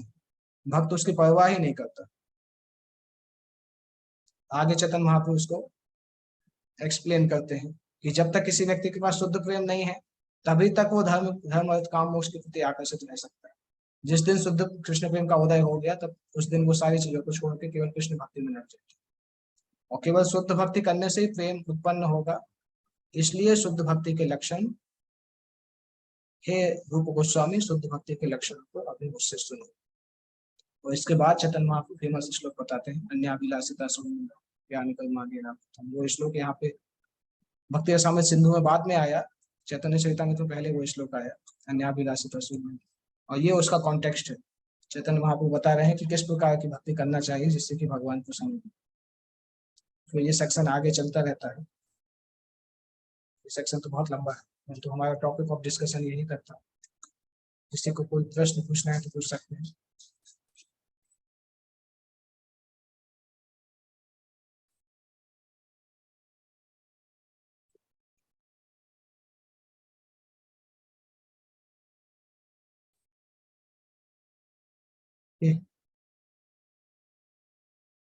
भक्त उसकी परवाह ही नहीं करता। आगे चेतन महाप्रभु उसको एक्सप्लेन करते हैं कि जब तक किसी व्यक्ति के पास शुद्ध प्रेम नहीं है, तभी तक वो धर्म अर्थ काम मोक्ष के प्रति आकर्षित रह सकता है। जिस दिन शुद्ध कृष्ण प्रेम का उदय हो गया, तब उस दिन वो सारी चीजों को छोड़ के केवल कृष्ण भक्ति में लग जाते हैं, और केवल शुद्ध भक्ति करने से ही प्रेम उत्पन्न होगा। इसलिए शुद्ध भक्ति के लक्षण, हे रूप गोस्वामी, शुद्ध भक्ति के लक्षण को अभी मुझसे सुनो। और इसके बाद चेतन महाप्रभु फेमस श्लोक बताते हैं, अन्याभिलाषिता ज्ञान कर्मादीनां। वो श्लोक यहाँ पे भक्ति रसामृत सिंधु में बाद में आया, चैतन्य चरितामृत में पहले वो श्लोक आया, अन्याभिलाषिता, और ये उसका कॉन्टेक्स्ट है। चैतन्य महाप्रभु बता रहे हैं कि किस प्रकार की भक्ति करना चाहिए जिससे कि भगवान को समझ। तो ये सेक्शन आगे चलता रहता है, ये सेक्शन तो बहुत लंबा है, तो हमारा टॉपिक ऑफ डिस्कशन यही करता। किसी को कोई प्रश्न पूछना है तो पूछ सकते हैं।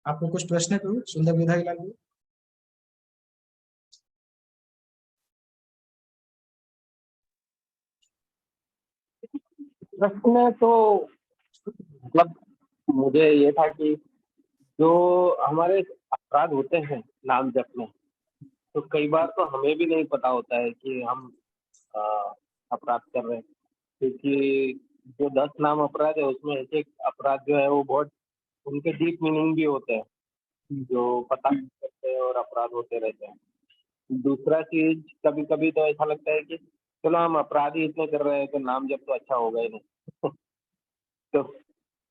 आपको कुछ प्रश्न है तो सुंदर विधाई लाल जी? प्रश्न तो मतलब मुझे ये था कि जो हमारे अपराध होते हैं नाम जप में, तो कई बार तो हमें भी नहीं पता होता है कि हम अ, अपराध कर रहे हैं, क्योंकि जो 10 नाम अपराध है उसमें एक एक अपराध जो है वो बहुत उनके डीप मीनिंग भी होते हैं, जो पता नहीं करते हैं और अपराध होते रहते हैं। दूसरा चीज, कभी कभी तो ऐसा लगता है कि चलो हम अपराध ही इतने कर रहे हैं तो नाम जप तो अच्छा होगा ही नहीं। तो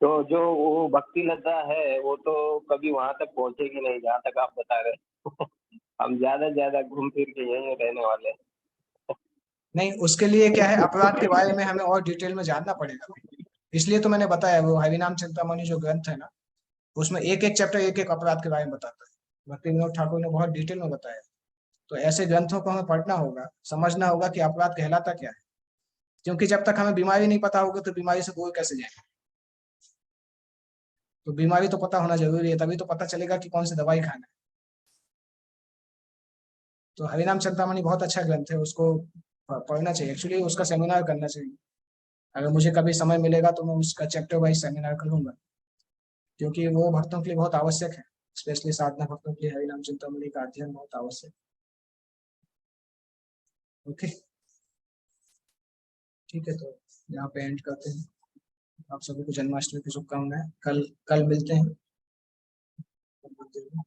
तो जो वो भक्ति लता है वो तो कभी वहां तक पहुंचेगी नहीं जहाँ तक आप बता रहे हैं। हम ज्यादा से ज्यादा घूम फिर के यहीं रहने वाले हैं। नहीं, उसके लिए क्या है, अपराध के बारे में हमें और डिटेल में जानना पड़ेगा। इसलिए तो मैंने बताया, वो हरिनाम चिंतामणि जो ग्रंथ है ना, उसमें एक एक चैप्टर एक एक अपराध के बारे में बताता है। भक्ति विनोद ठाकुर ने बहुत डिटेल में बताया। तो ऐसे ग्रंथों को हमें पढ़ना होगा, समझना होगा कि अपराध कहलाता क्या है, क्योंकि जब तक हमें बीमारी नहीं पता होगी तो बीमारी से दूर कैसे जाएंगे। तो बीमारी तो पता होना जरूरी है, तभी तो पता चलेगा कि कौन सी दवाई खाना है। तो हरिनाम चिंतामणि बहुत अच्छा ग्रंथ है, उसको पढ़ना चाहिए। एक्चुअली उसका सेमिनार करना चाहिए। अगर मुझे कभी समय मिलेगा तो मैं उसका चैप्टर वाइज सेमिनार करूंगा, क्योंकि वो भक्तों के लिए बहुत आवश्यक है। स्पेशली साधना भक्तों के लिए हरिनाम चिंतामणि का अध्ययन बहुत आवश्यक। ओके, ठीक है, तो यहाँ पे एंड करते हैं। आप सभी को जन्माष्टमी की शुभकामनाएं। कल कल मिलते हैं मंदिर में।